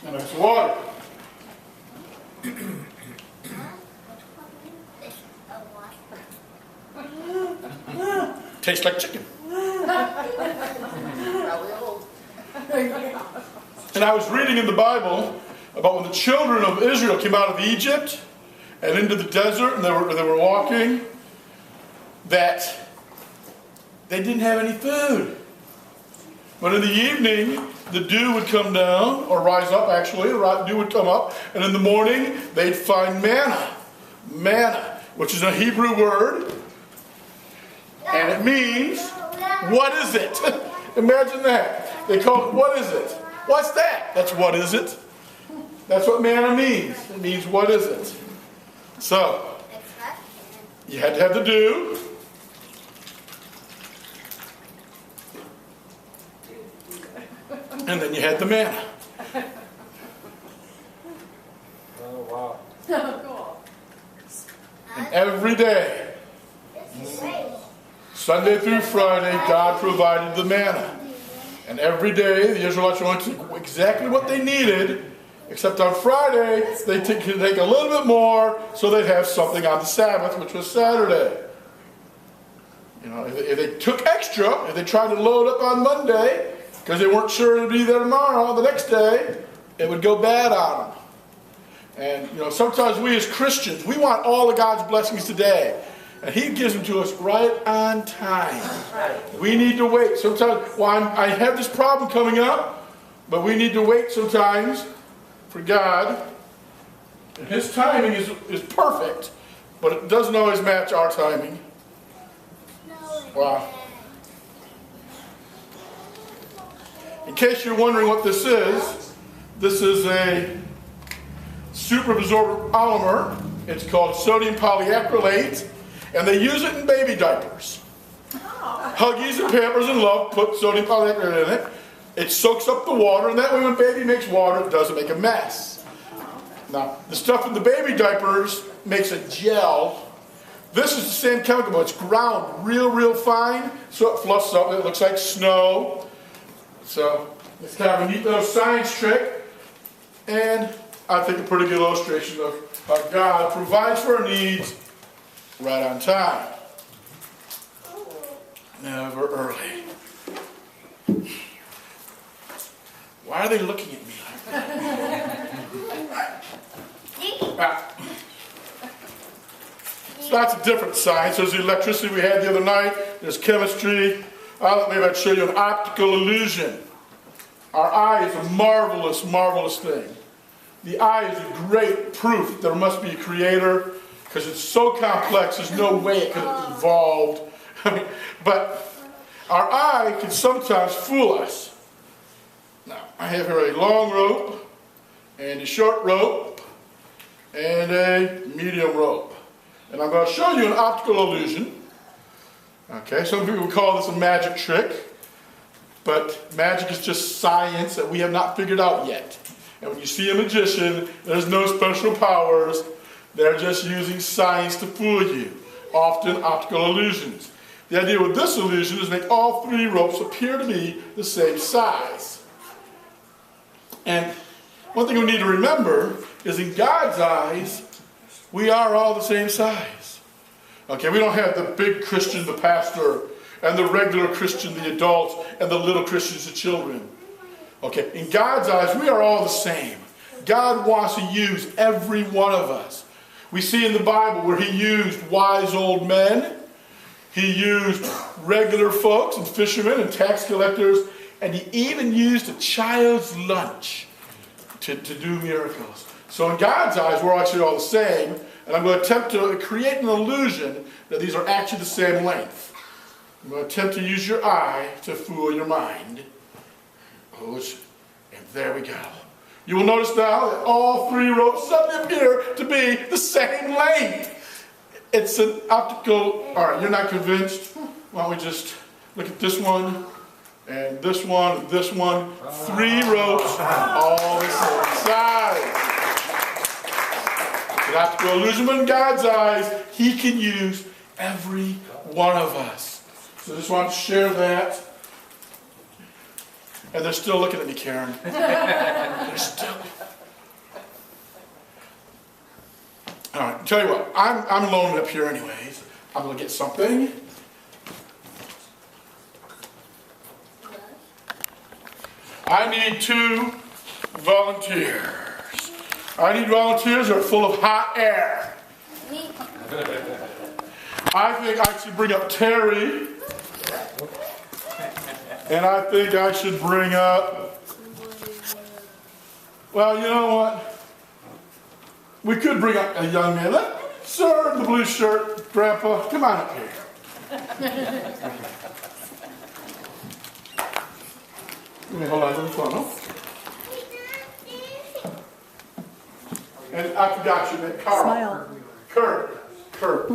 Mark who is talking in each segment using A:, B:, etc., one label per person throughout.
A: And that's water. Tastes like chicken. And I was reading in the Bible about when the children of Israel came out of Egypt and into the desert, and they were walking, that they didn't have any food. But in the evening, the dew would come down, or rise up actually, the dew would come up, and in the morning, they'd find manna. Manna, which is a Hebrew word, and it means, what is it? Imagine that. They call it, what is it? What's that? That's what is it. That's what manna means. It means, what is it? So, you had to have the dew. And then you had the manna.
B: Oh, wow.
C: Cool.
A: And every day, Sunday through Friday, God provided the manna. And every day, the Israelites wanted exactly what they needed, except on Friday, they could take a little bit more, so they'd have something on the Sabbath, which was Saturday. You know, if they took extra, if they tried to load up on Monday, because they weren't sure it would be there tomorrow, the next day, it would go bad on them. And, you know, sometimes we as Christians, we want all of God's blessings today. And He gives them to us right on time. We need to wait. Sometimes, I have this problem coming up, but we need to wait sometimes for God. And His timing is perfect, but it doesn't always match our timing. Wow. In case you're wondering what this is a superabsorbent polymer. It's called sodium polyacrylate, and they use it in baby diapers. Huggies and Pampers and Love put sodium polyacrylate in it. It soaks up the water, and that way when baby makes water, it doesn't make a mess. Now, the stuff in the baby diapers makes a gel. This is the same chemical, but it's ground real fine, so it fluffs up. It looks like snow. So, it's kind of a neat little science trick, and I think a pretty good illustration of how God provides for our needs right on time. Never early. Why are they looking at me like that? There's lots of different science. There's the electricity we had the other night. There's chemistry. Maybe I'd show you an optical illusion. Our eye is a marvelous, marvelous thing. The eye is a great proof that there must be a creator, because it's so complex, there's no way it could have evolved. But our eye can sometimes fool us. Now, I have here a long rope, and a short rope, and a medium rope. And I'm going to show you an optical illusion. Okay, some people call this a magic trick, but magic is just science that we have not figured out yet. And when you see a magician, there's no special powers. They're just using science to fool you. Often optical illusions. The idea with this illusion is to make all three ropes appear to be the same size. And one thing we need to remember is in God's eyes, we are all the same size. Okay, we don't have the big Christian, the pastor, and the regular Christian, the adults, and the little Christians, the children. Okay, in God's eyes, we are all the same. God wants to use every one of us. We see in the Bible where He used wise old men, He used regular folks and fishermen and tax collectors, and He even used a child's lunch to do miracles. So in God's eyes, we're actually all the same, and I'm going to attempt to create an illusion that these are actually the same length. I'm going to attempt to use your eye to fool your mind. And there we go. You will notice now that all three ropes suddenly appear to be the same length. It's an optical... All right, you're not convinced? Why don't we just look at this one, and this one, and this one. Three ropes, all the same size. An optical illusion, but in God's eyes, He can use every one of us. So I just want to share that. And they're still looking at me, Karen. They're still... Tell you what, I'm lonely up here anyways. I'm gonna get something. I need 2 volunteers. I need volunteers that are full of hot air. I think I should bring up Terry. And I think I should bring up, well, you know what? We could bring up a young man. Sir in the blue shirt, Grandpa, come on up here. Let me hold on to the funnel. And I forgot your name, Carl.
C: Smile.
A: Kurt.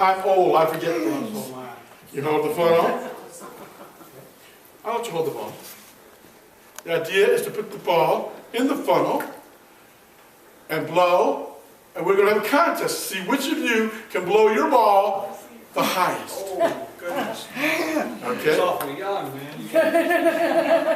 A: I'm old, I forget things. You hold the funnel. I'll let you hold the ball. The idea is to put the ball in the funnel and blow, and we're going to have a contest to see which of you can blow your ball the highest.
B: Oh, goodness. It's
A: Okay?
B: awfully young, man.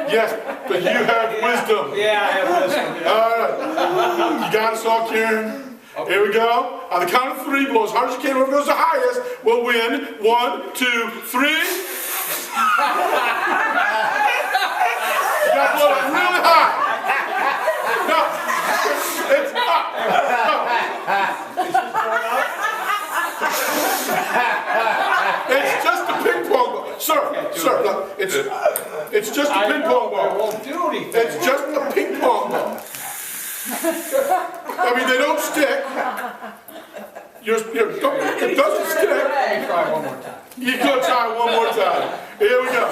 A: Yes, but you have wisdom.
B: Yeah, I have wisdom. Yeah.
A: All right. You got us all, Karen? Here we go. On the count of 3, blow as hard as you can. Whoever goes the highest will win. 1, 2, 3. You got to blow it really high. No, it's up. No. It's just a ping pong ball. Sir, look, it's just a ping pong
B: It
A: ball.
B: won't do anything.
A: It's just a ping pong ball. I mean, they don't stick. It doesn't stick.
B: Try one more time.
A: You could try one more time. Here we go.